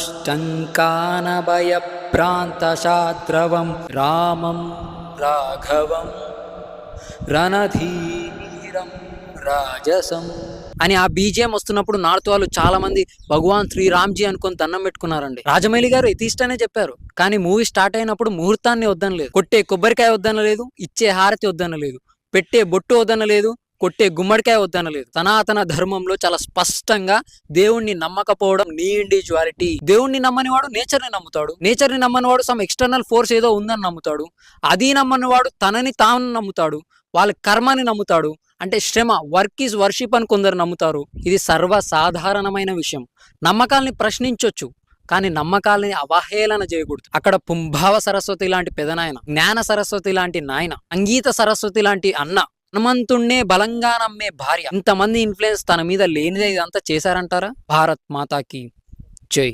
నష్టంకానభయభ్రాంతశాద్రవం రామం రాఘవం రణధీరం రాజసం అని ఆ బీజిఎం వస్తున్నప్పుడు నార్త్ వాళ్ళు చాలా మంది భగవాన్ శ్రీరామ్జీ అనుకొని దండం పెట్టుకున్నారండి. రాజమౌళి గారు ఎథీస్టనే చెప్పారు, కానీ మూవీ స్టార్ట్ అయినప్పుడు ముహూర్తాన్ని వద్దనలేదు, కొట్టే కొబ్బరికాయ వద్దనలేదు, ఇచ్చే హారతి వద్దనలేదు, పెట్టే బొట్టు వద్దనలేదు, కొట్టే గుమ్మడికాయ వద్దనలేదు. సనాతన ధర్మంలో చాలా స్పష్టంగా దేవుణ్ణి నమ్మకపోవడం నీ ఇండివిజువాలిటీ. దేవుణ్ణి నమ్మని వాడు నేచర్ని నమ్ముతాడు, నేచర్ని నమ్మని వాడు సమ్ ఎక్స్టర్నల్ ఫోర్స్ ఏదో ఉందని నమ్ముతాడు, అది నమ్మని వాడు తనని తాను నమ్ముతాడు, వాళ్ళ కర్మని నమ్ముతాడు. అంటే శ్రమ, వర్క్ ఈజ్ వర్షిప్ అని కొందరు నమ్ముతారు. ఇది సర్వసాధారణమైన విషయం. నమ్మకాల్ని ప్రశ్నించొచ్చు, కానీ నమ్మకాలని అవహేళన చేయకూడదు. అక్కడ పుంభావ సరస్వతి లాంటి పెదనాయన, జ్ఞాన సరస్వతి లాంటి నాయన, సంగీత సరస్వతి లాంటి అన్న, హనుమంతుణ్ణే బలంగా నమ్మే భార్య, ఇంతమంది ఇన్ఫ్లుయెన్స్ తన మీద లేనిదే ఇదంతా చేశారంటారా? భారత్ మాతాకి జై.